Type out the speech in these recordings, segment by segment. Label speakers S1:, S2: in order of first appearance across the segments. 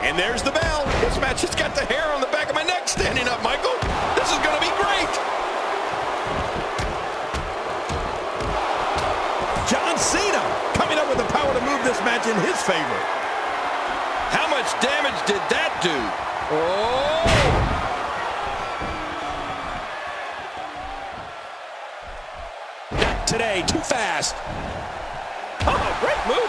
S1: And there's the bell. This match has got the hair on the back of my neck standing up, Michael. This is going to be great. John Cena coming up with the power to move this match in his favor. How much damage did that do? Oh! Not today. Too fast. Oh, great move.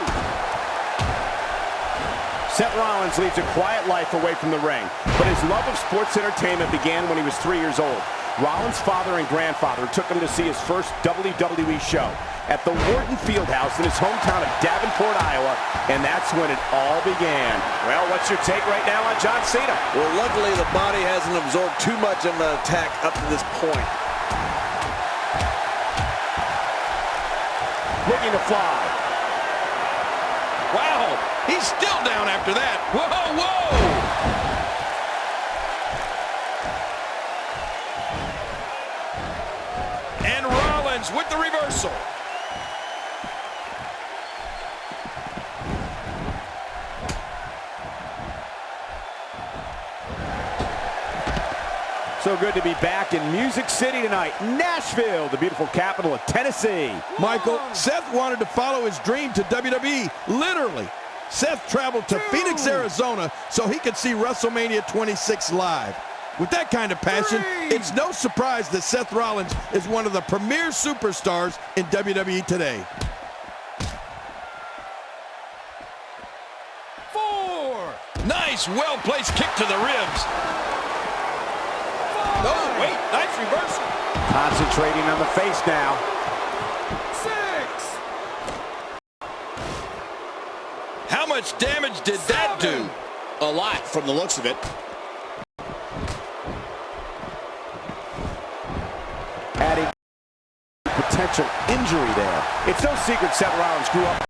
S2: Seth Rollins leads a quiet life away from the ring, but his love of sports entertainment began when he was 3 years old. Rollins' father and grandfather took him to see his first WWE show at the Wharton Fieldhouse in his hometown of Davenport, Iowa, and that's when it all began. Well, what's your take right now on John Cena?
S3: Well, luckily the body hasn't absorbed too much of an attack up to this point.
S2: Looking to fly.
S1: Wow, he's still down after that. Whoa, whoa! And Rollins with the reversal.
S2: So good to be back in Music City tonight, Nashville, the beautiful capital of Tennessee.
S1: Michael, Seth wanted to follow his dream to WWE, literally. Seth traveled to Phoenix, Arizona, so he could see WrestleMania 26 live. With that kind of passion, it's no surprise that Seth Rollins is one of the premier superstars in WWE today. 4. Nice, well-placed kick to the ribs. Oh, wait, nice reversal.
S2: Concentrating on the face now.
S1: 6. How much damage did that do?
S4: A lot from the looks of it.
S2: Adding potential injury there. It's no secret Seth Rollins grew up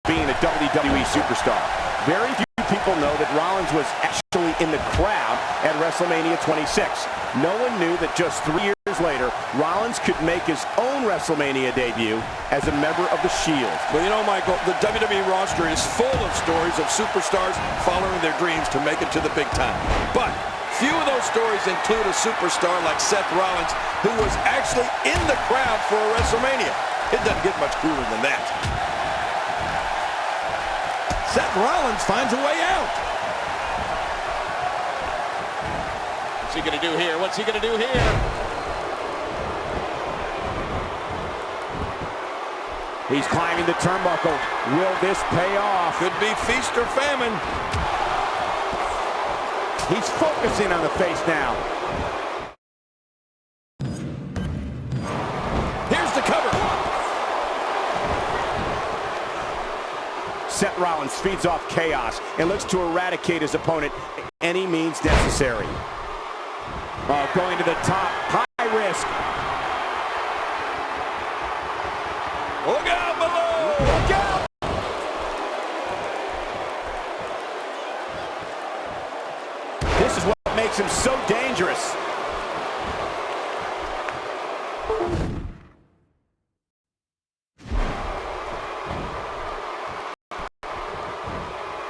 S2: being a WWE superstar. Very few people know that Rollins was actually in the crowd at WrestleMania 26. No one knew that just 3 years later, Rollins could make his own WrestleMania debut as a member of the Shield.
S1: Well, you know, Michael, the WWE roster is full of stories of superstars following their dreams to make it to the big time. But few of those stories include a superstar like Seth Rollins, who was actually in the crowd for a WrestleMania. It doesn't get much cooler than that. Seth Rollins finds a way out. What's he going to do here? What's he going to do here?
S2: He's climbing the turnbuckle. Will this pay off?
S1: Could be feast or famine.
S2: He's focusing on the face now.
S1: Here's the cover.
S2: Seth Rollins feeds off chaos and looks to eradicate his opponent any means necessary. Going to the top, high risk.
S1: Look out below!
S2: Look out! This is what makes him so dangerous.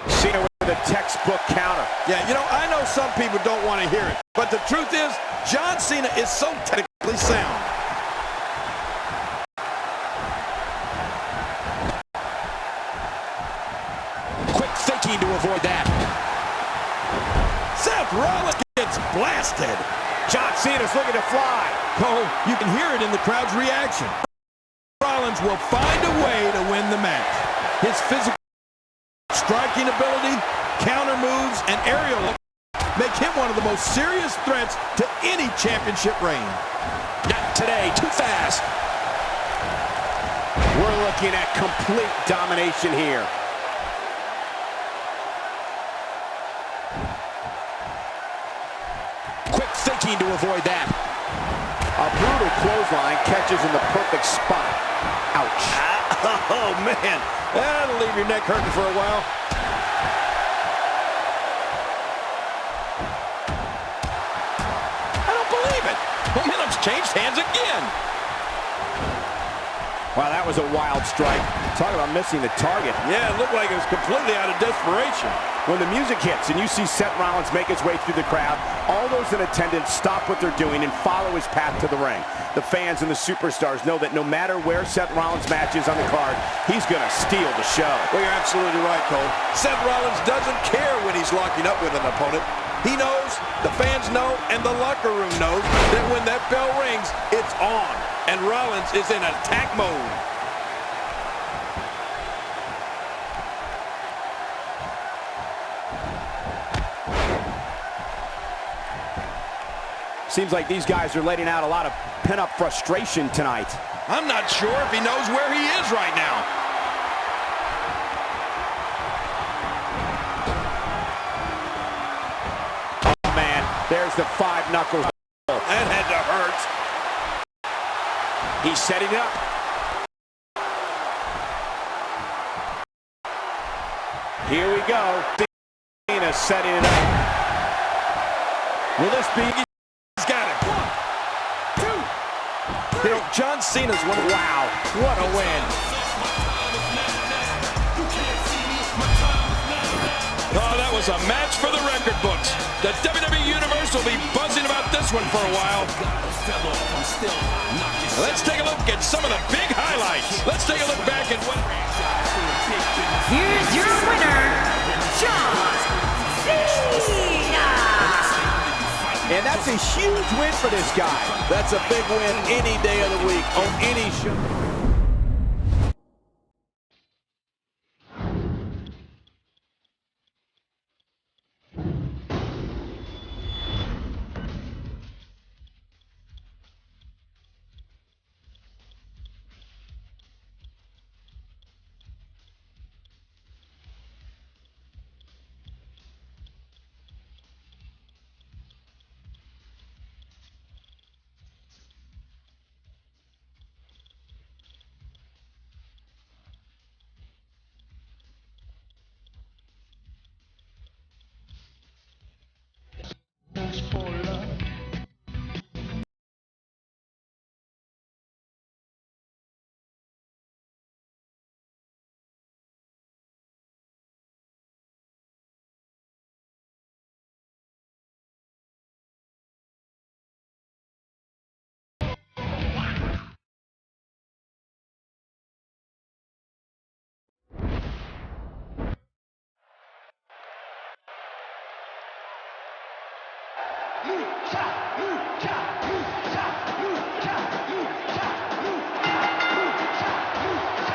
S2: Cena with a textbook counter.
S1: Yeah, you know, I know some people don't want to hear it, but the truth is, John Cena is so technically sound.
S4: Quick thinking to avoid that.
S1: Seth Rollins gets blasted.
S2: John Cena's looking to fly.
S1: Oh, you can hear it in the crowd's reaction. Rollins will find a way to win the match. His physical striking ability, counter moves, and aerial make him one of the most serious threats to any championship reign.
S4: Not today. Too fast.
S2: We're looking at complete domination here.
S4: Quick thinking to avoid that.
S2: A brutal clothesline catches in the perfect spot. Ouch.
S1: Oh, man. That'll leave your neck hurting for a while. I don't believe it. Momentum's changed hands again.
S2: Wow, that was a wild strike. Talk about missing the target.
S1: Yeah, it looked like it was completely out of desperation.
S2: When the music hits and you see Seth Rollins make his way through the crowd, all those in attendance stop what they're doing and follow his path to the ring. The fans and the superstars know that no matter where Seth Rollins' match is on the card, he's going to steal the show.
S1: Well, you're absolutely right, Cole. Seth Rollins doesn't care when he's locking up with an opponent. He knows, the fans know, and the locker room knows that when that bell rings, it's on. And Rollins is in attack mode.
S2: Seems like these guys are letting out a lot of pent-up frustration tonight.
S1: I'm not sure if he knows where he is right now.
S2: Oh, man, there's the 5 knuckles.
S1: That had to hurt.
S2: He's setting it up. Here we go. Cena setting it up. Will this be...
S1: You know, John Cena's one.
S2: Wow, what a win.
S1: Oh, that was a match for the record books. The WWE Universe will be buzzing about this one for a while. Let's take a look at some of the big highlights. Let's take a look back at what...
S5: Here's your winner, John Cena.
S2: And that's a huge win for this guy.
S3: That's a big win any day of the week on any show.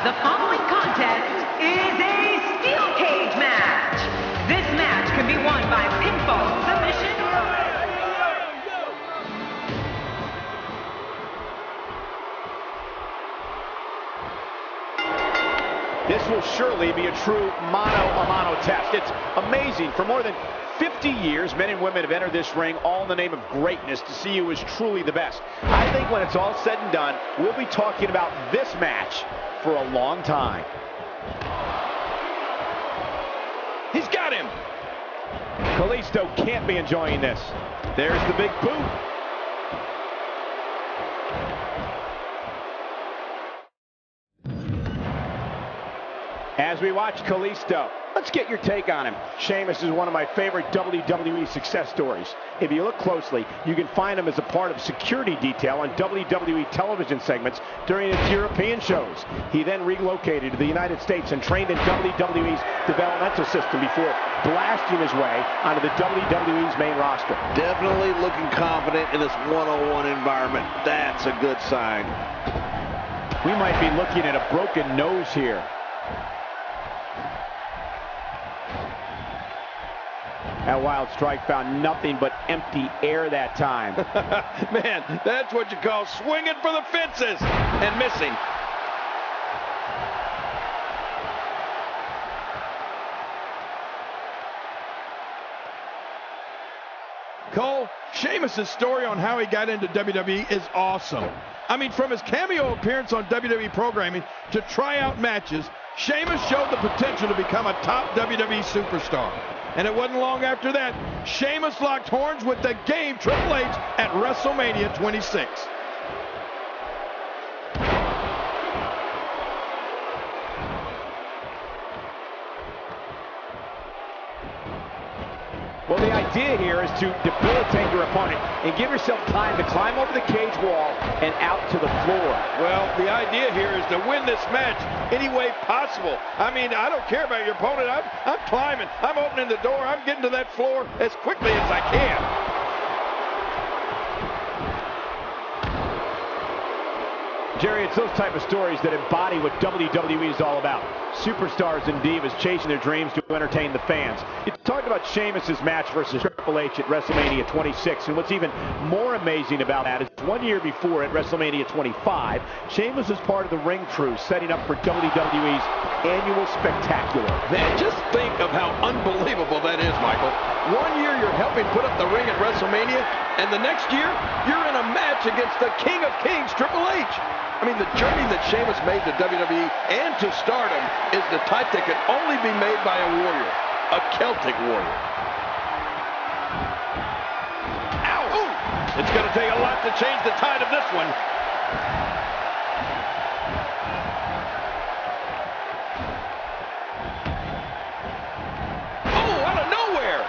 S5: The following contest is a steel cage match. This match can be won by pinfall, submission,
S2: This will surely be a true mano-a-mano test. It's amazing. For more than 50 years, men and women have entered this ring all in the name of greatness to see who is truly the best. I think when it's all said and done, we'll be talking about this match for a long time.
S1: He's got him.
S2: Kalisto can't be enjoying this. There's the big boot. As we watch Kalisto, let's get your take on him. Sheamus is one of my favorite WWE success stories. If you look closely, you can find him as a part of security detail on WWE television segments during its European shows. He then relocated to the United States and trained in WWE's developmental system before blasting his way onto the WWE's main roster.
S3: Definitely looking confident in this one-on-one environment. That's a good sign.
S2: We might be looking at a broken nose here. That wild strike found nothing but empty air that time.
S1: Man, that's what you call swinging for the fences and missing. Cole, Sheamus' story on how he got into WWE is awesome. I mean, from his cameo appearance on WWE programming to tryout matches, Sheamus showed the potential to become a top WWE superstar. And it wasn't long after that, Sheamus locked horns with the game Triple H at WrestleMania 26.
S6: The idea here is to debilitate your opponent and give yourself time to climb over the cage wall and out to the floor.
S1: Well, the idea here is to win this match any way possible. I mean, I don't care about your opponent. I'm climbing. I'm opening the door. I'm getting to that floor as quickly as I can.
S6: Jerry, it's those type of stories that embody what WWE is all about. Superstars and divas chasing their dreams to entertain the fans. You talked about Sheamus' match versus Triple H at WrestleMania 26, and what's even more amazing about that is 1 year before at WrestleMania 25, Sheamus was part of the ring crew setting up for WWE's annual spectacular.
S1: Man, just think of how unbelievable that is, Michael. 1 year you're helping put up the ring at WrestleMania, and the next year you're in a match against the King of Kings, Triple H. I mean, the journey that Sheamus made to WWE and to stardom is the type that can only be made by a warrior, a Celtic warrior. Ow! Ooh. It's going to take a lot to change the tide of this one. Oh, out of nowhere!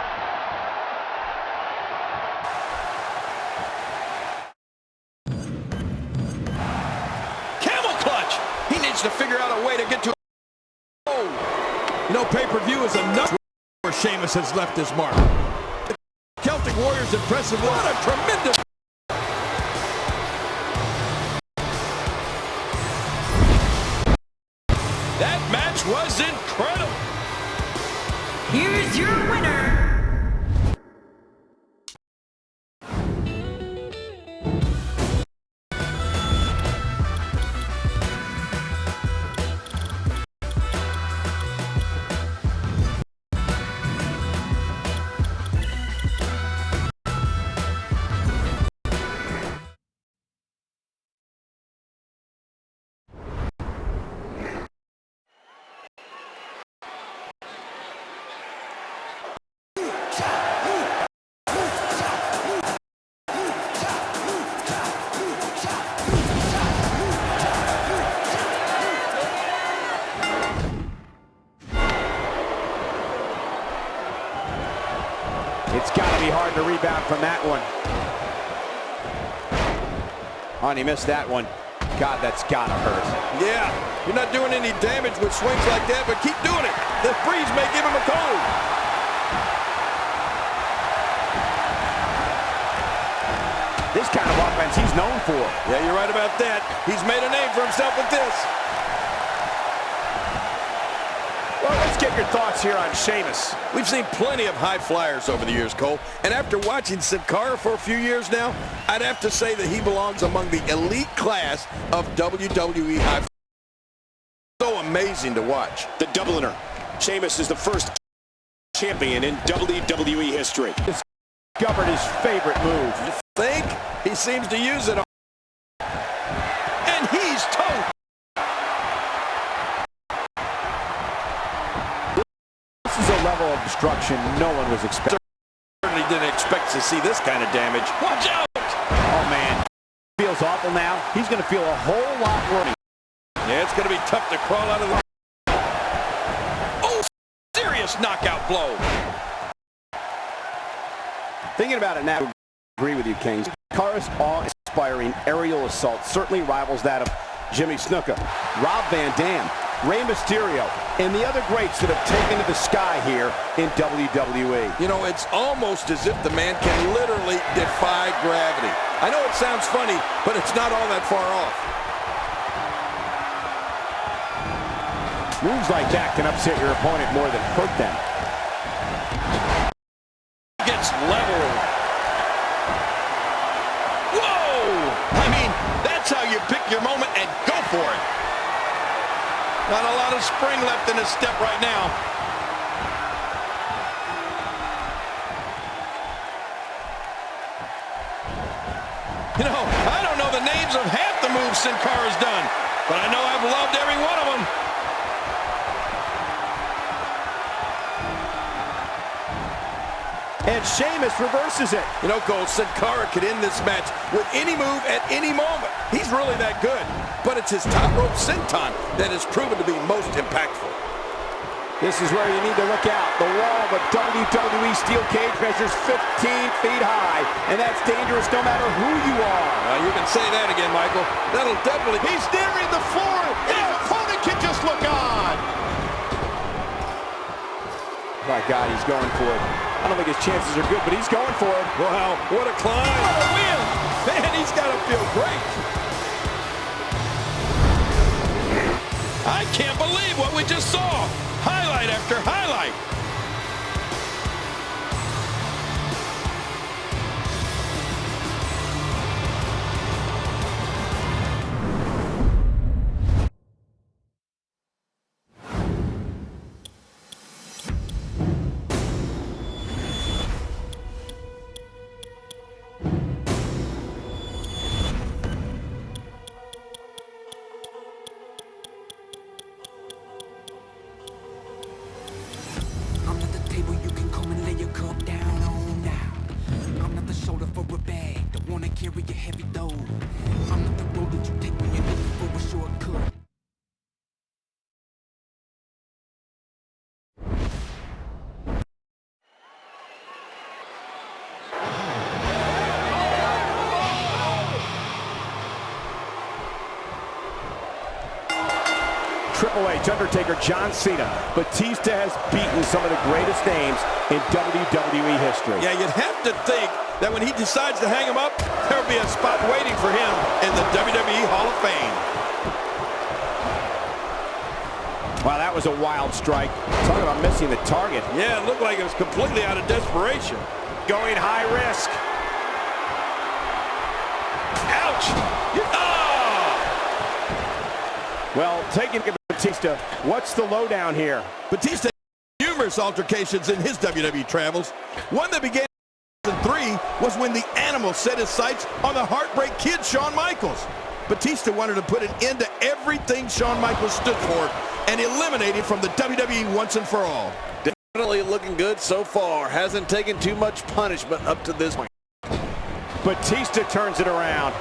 S1: To figure out a way to get to. Oh, no pay-per-view is enough where Sheamus has left his mark. Celtic Warrior's impressive. What a tremendous. That match was incredible.
S5: Here's your winner.
S2: It's got to be hard to rebound from that one. Oh, and he missed that one. God, that's got to hurt.
S1: Yeah, you're not doing any damage with swings like that, but keep doing it. The breeze may give him a cold.
S2: This kind of offense he's known for.
S1: Yeah, you're right about that. He's made a name for himself with this.
S2: Well, let's get your thoughts here on Sheamus.
S1: We've seen plenty of high flyers over the years, Cole. And after watching Sin Cara for a few years now, I'd have to say that he belongs among the elite class of WWE high flyers. So amazing to watch.
S4: The Dubliner. Sheamus is the first champion in WWE history.
S2: Discovered his favorite move.
S1: You think? He seems to use it. And he's toast.
S2: This is a level of destruction no one was expecting.
S1: Certainly didn't expect to see this kind of damage. Watch out!
S2: Oh, man. Feels awful now. He's going to feel a whole lot worse.
S1: Yeah, it's going to be tough to crawl out of the... Oh, serious knockout blow.
S2: Thinking about it now, I agree with you, Kings. Cara's awe-inspiring aerial assault certainly rivals that of Jimmy Snuka, Rob Van Dam, Rey Mysterio, and the other greats that have taken to the sky here in WWE.
S1: You know, it's almost as if the man can literally defy gravity. I know it sounds funny, but it's not all that far off.
S2: Moves like that can upset your opponent more than hurt them.
S1: Gets leveled. Whoa! I mean, that's how you pick your moment and go for it. Not a lot of spring left in his step right now. You know, I don't know the names of half the moves Sin Cara's done, but I know I've loved every one of them.
S2: And Sheamus reverses it.
S1: You know, Cole, Sin Cara could end this match with any move at any moment. He's really that good. But it's his top rope senton that has proven to be most impactful.
S2: This is where you need to look out. The wall of a WWE steel cage measures 15 feet high, and that's dangerous no matter who you are.
S1: You can say that again, Michael. That'll definitely...
S2: He's nearing the floor, and his opponent can just look on. My God, he's going for it. I don't think his chances are good, but he's going for it.
S1: Wow, what a climb. What a win. Man, he's got to feel great. I can't believe what we just saw. Highlight after highlight.
S7: I'm not the table you can come and lay your cup down on now. I'm not the shoulder for a bag, don't wanna carry a heavy load. I'm not the road that you take when you're looking for a shortcut.
S2: Triple H, Undertaker, John Cena. Batista has beaten some of the greatest names in WWE history.
S1: Yeah, you'd have to think that when he decides to hang him up, there'll be a spot waiting for him in the WWE Hall of Fame.
S2: Wow, that was a wild strike. Talk about missing the target.
S1: Yeah, it looked like it was completely out of desperation.
S2: Going high risk.
S1: Ouch! Oh!
S2: Well, taking Batista, what's the lowdown here?
S1: Batista had numerous altercations in his WWE travels. One that began in 2003 was when the Animal set his sights on the Heartbreak Kid, Shawn Michaels. Batista wanted to put an end to everything Shawn Michaels stood for and eliminate him from the WWE once and for all.
S3: Definitely looking good so far. Hasn't taken too much punishment up to this point.
S2: Batista turns it around,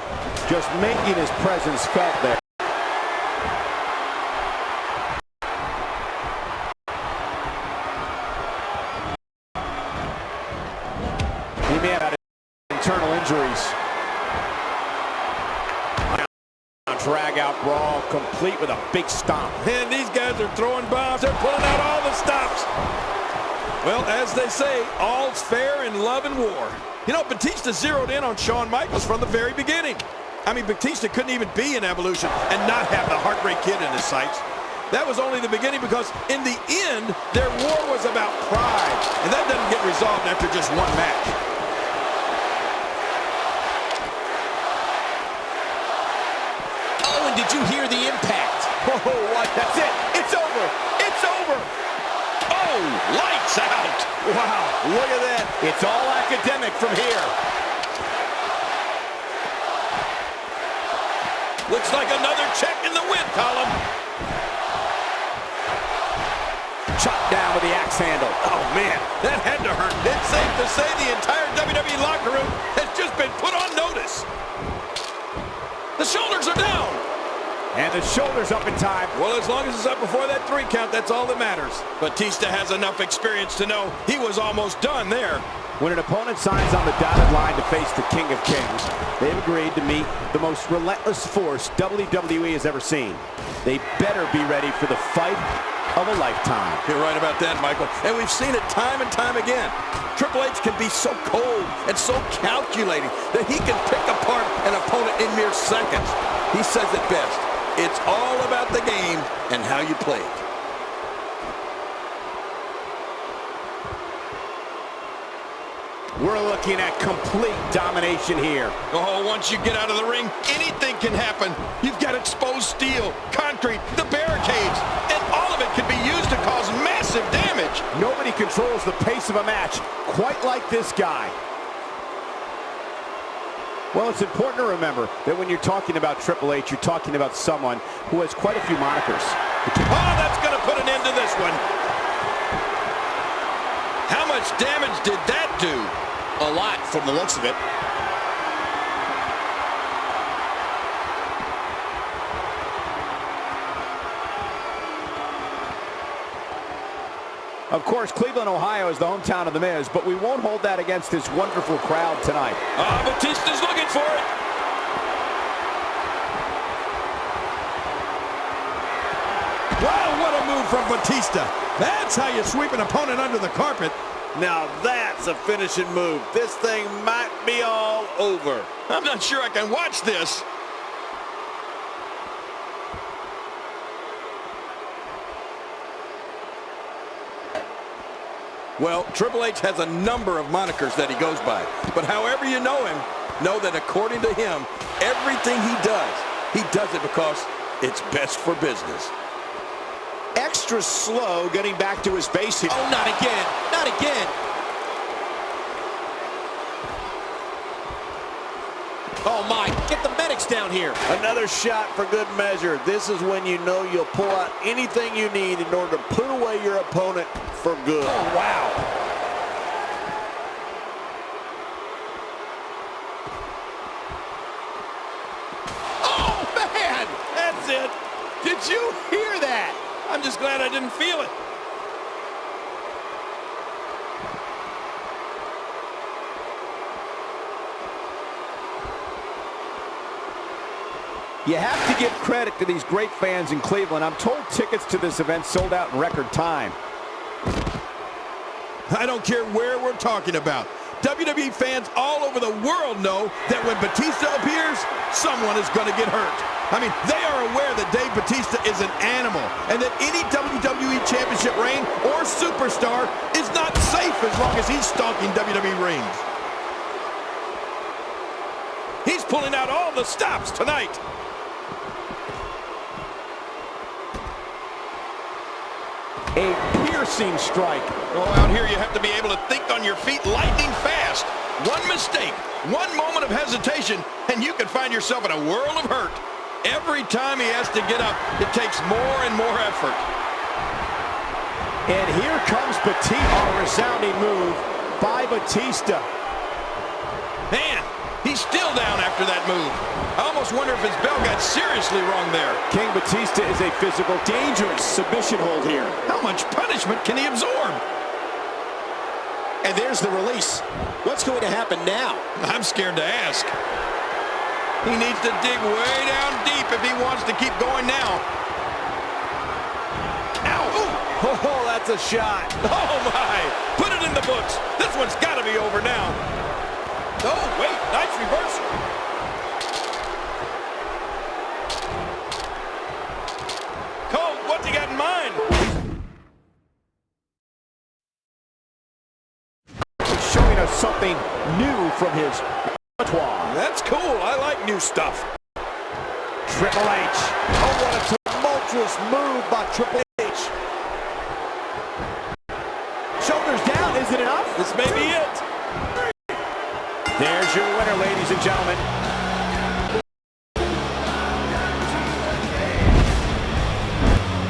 S2: just making his presence felt there. He may have had internal injuries. Drag-out brawl, complete with a big stomp.
S1: And these guys are throwing bombs. They're pulling out all the stops. Well, as they say, all's fair in love and war. You know, Batista zeroed in on Shawn Michaels from the very beginning. I mean, Batista couldn't even be in Evolution and not have the Heartbreak Kid in his sights. That was only the beginning because in the end, their war was about pride. And that doesn't get resolved after just one match.
S4: Did you hear the impact?
S2: Oh, what? That's it. It's over. It's over.
S1: Oh, lights out.
S2: Wow, look at that. It's all academic from here.
S1: Looks like another check in the win column.
S2: Chopped down with the axe handle.
S1: Oh, man, that had to hurt. It's safe to say the entire WWE locker room has just been put on notice. The shoulders are down.
S2: And the shoulders up in time.
S1: Well, as long as it's up before that 3 count, that's all that matters. Batista has enough experience to know he was almost done there.
S2: When an opponent signs on the dotted line to face the King of Kings, they've agreed to meet the most relentless force WWE has ever seen. They better be ready for the fight of a lifetime.
S1: You're right about that, Michael. And we've seen it time and time again. Triple H can be so cold and so calculating that he can pick apart an opponent in mere seconds. He says it best. It's all about the game and how you play it.
S2: We're looking at complete domination here.
S1: Oh, once you get out of the ring, anything can happen. You've got exposed steel, concrete, the barricades, and all of it can be used to cause massive damage.
S2: Nobody controls the pace of a match quite like this guy. Well, it's important to remember that when you're talking about Triple H, you're talking about someone who has quite a few monikers.
S1: Oh, that's going to put an end to this one. How much damage did that do?
S4: A lot from the looks of it.
S2: Of course, Cleveland, Ohio is the hometown of The Miz, but we won't hold that against this wonderful crowd tonight.
S4: Batista's looking for it.
S1: Wow, what a move from Batista. That's how you sweep an opponent under the carpet.
S3: Now that's a finishing move. This thing might be all over.
S1: I'm not sure I can watch this. Well, Triple H has a number of monikers that he goes by. But however you know him, know that according to him, everything he does it because it's best for business.
S4: Extra slow getting back to his base here.
S3: Oh, not again. Not again.
S4: Oh, my. Get the medics down here.
S3: Another shot for good measure. This is when you know you'll pull out anything you need in order to put away your opponent for good.
S4: Oh, wow.
S1: Oh, man! That's it. Did you hear that? I'm just glad I didn't feel it.
S2: You have to give credit to these great fans in Cleveland. I'm told tickets to this event sold out in record time.
S1: I don't care where we're talking about. WWE fans all over the world know that when Batista appears, someone is going to get hurt. I mean, they are aware that Dave Batista is an animal and that any WWE Championship reign or superstar is not safe as long as he's stalking WWE rings. He's pulling out all the stops tonight.
S2: A piercing strike.
S1: Oh, out here you have to be able to think on your feet lightning fast. One mistake, one moment of hesitation, and you can find yourself in a world of hurt. Every time he has to get up, it takes more and more effort.
S2: And here comes Batista. A resounding move by Batista.
S1: Man, he's still down after that move. I almost wonder if his bell got seriously wrong there.
S2: King Batista is a physical, dangerous submission hold here.
S1: How much punishment can he absorb?
S4: And there's the release. What's going to happen now?
S1: I'm scared to ask. He needs to dig way down deep if he wants to keep going now. Ow! Ooh.
S3: Oh, that's a shot.
S1: Oh, my! Put it in the books. This one's got to be over now. Oh, wait. Nice reversal. Cole, what's he got in mind?
S2: He's showing us something new from his repertoire.
S1: That's cool. I like new stuff.
S2: Triple H.
S3: Oh, what a tumultuous move by Triple H.
S2: Shoulders down. Is it enough?
S1: This may be it.
S2: There's your winner, ladies and gentlemen.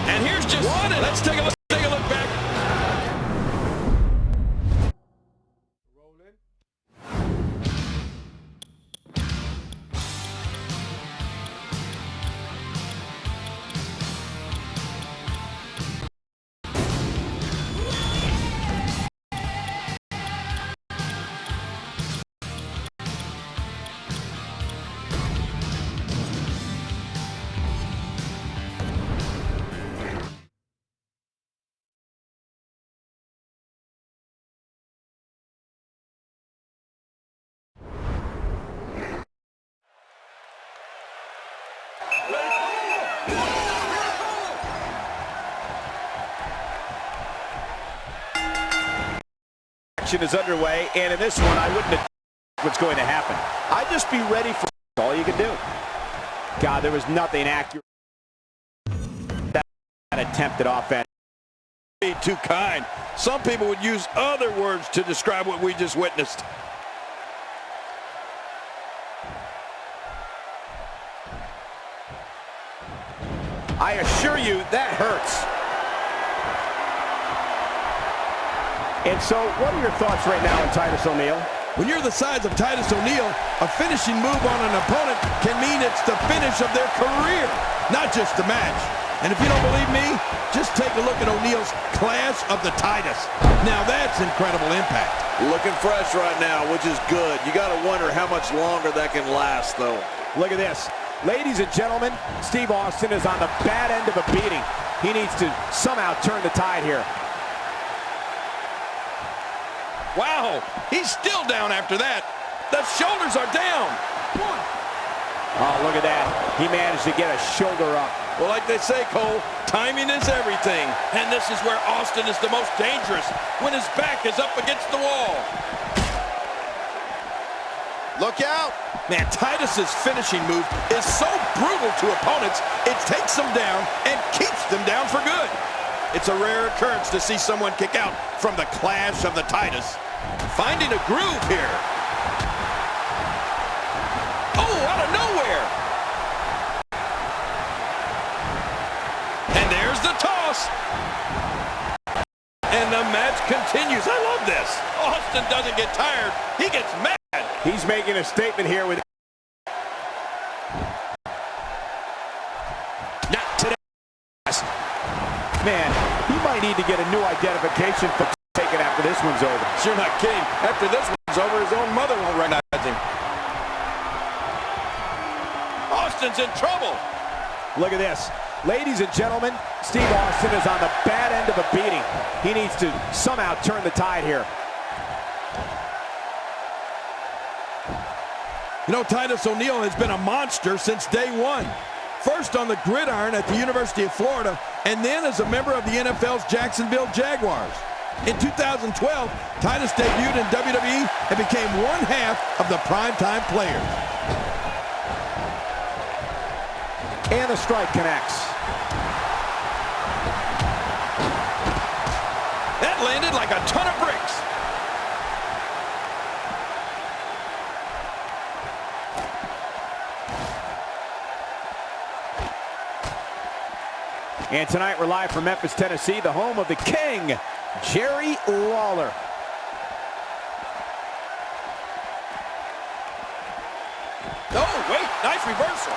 S1: And here's just one. Let's take a look back.
S2: Action is underway, and in this one, I wouldn't have what's going to happen. I'd just be ready for all you can do. God, there was nothing accurate. That attempt at offense.
S1: Be too kind. Some people would use other words to describe what we just witnessed.
S2: I assure you, that hurts. And so, what are your thoughts right now on Titus O'Neil?
S1: When you're the size of Titus O'Neil, a finishing move on an opponent can mean it's the finish of their career, not just the match. And if you don't believe me, just take a look at O'Neal's Clash of the Titus. Now that's incredible impact.
S3: Looking fresh right now, which is good. You got to wonder how much longer that can last, though.
S2: Look at this. Ladies and gentlemen, Steve Austin is on the bad end of a beating. He needs to somehow turn the tide here.
S1: Wow, he's still down after that. The shoulders are down.
S2: Oh, look at that. He managed to get a shoulder up.
S1: Well, like they say, Cole, timing is everything. And this is where Austin is the most dangerous, when his back is up against the wall. Look out. Man, Titus's finishing move is so brutal to opponents, it takes them down and keeps them down for good. It's a rare occurrence to see someone kick out from the Clash of the Titus. Finding a groove here. Oh, out of nowhere. And there's the toss. And the match continues. I love this. Austin doesn't get tired. He gets mad.
S2: He's making a statement here with...
S4: Not today.
S2: Man, he might need to get a new identification for taking after this one's over.
S1: You're not kidding. After this one's over, his own mother won't recognize him. Austin's in trouble.
S2: Look at this. Ladies and gentlemen, Steve Austin is on the bad end of a beating. He needs to somehow turn the tide here.
S1: You know, Titus O'Neal has been a monster since day one. First on the gridiron at the University of Florida, and then as a member of the NFL's Jacksonville Jaguars. In 2012, Titus debuted in WWE and became one half of the primetime players.
S2: And the strike connects.
S1: That landed like a ton of bricks.
S2: And tonight we're live from Memphis, Tennessee, the home of the King, Jerry Lawler.
S1: Oh, wait, nice reversal.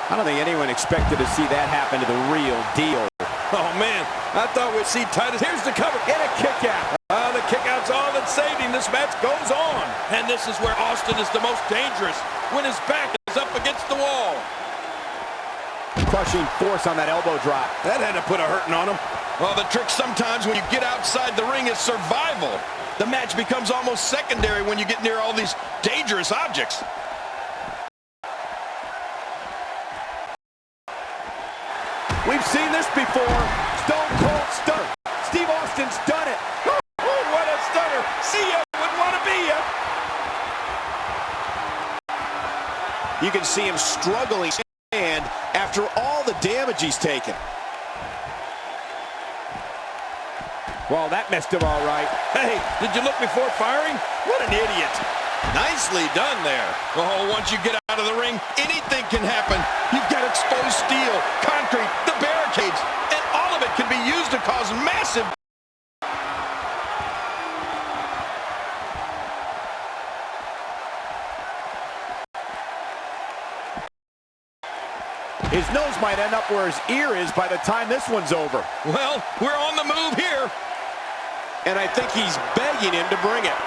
S2: I don't think anyone expected to see that happen to the real deal.
S1: Oh, man, I thought we'd see Titus. Here's the cover.
S2: And a kick out.
S1: The kick out's all that saved him. This match goes on. And this is where Austin is the most dangerous, when his back is up against the wall.
S2: Crushing force on that elbow drop.
S1: That had to put a hurting on him. Well, the trick sometimes when you get outside the ring is survival. The match becomes almost secondary when you get near all these dangerous objects.
S2: We've seen this before. Stone Cold Stunner. Steve Austin's done it.
S1: Oh, what a stunner. See ya, wouldn't want to be ya.
S4: You can see him struggling and after all the damage he's taken.
S2: Well, that messed him all right.
S1: Hey, did you look before firing? What an idiot. Nicely done there. Oh, once you get out of the ring, anything can happen. You've got exposed steel, concrete, the barricades, and all of it can be used to cause massive...
S2: His nose might end up where his ear is by the time this one's over.
S1: Well, we're on the move here.
S4: And I think he's begging him to bring it.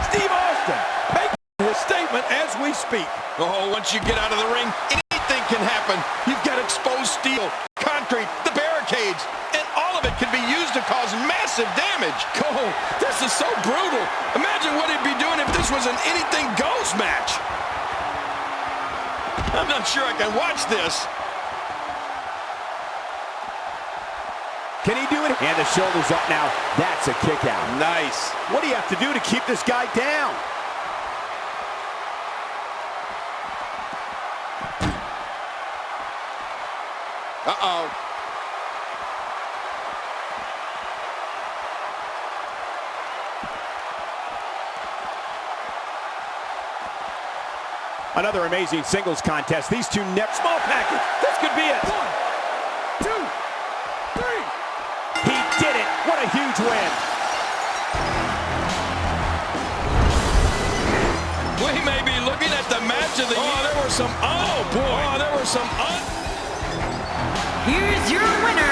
S1: Steve Austin making his statement as we speak. Oh, once you get out of the ring, anything can happen. You've got exposed steel, concrete, the barricades, and all of it can be used to cause massive damage. Oh, this is so brutal. Imagine what he'd be doing if this was an anything goes match. I'm not sure I can watch this.
S2: Can he do it? And the shoulder's up now. That's a kick out.
S1: Nice.
S2: What do you have to do to keep this guy down?
S1: Uh-oh.
S2: Another amazing singles contest. These two small package. This could be it. 1, 2, 3. He did it. What a huge win.
S1: We may be looking at the match of the year. There were some, oh boy. Oh, there were some
S5: Here's your winner,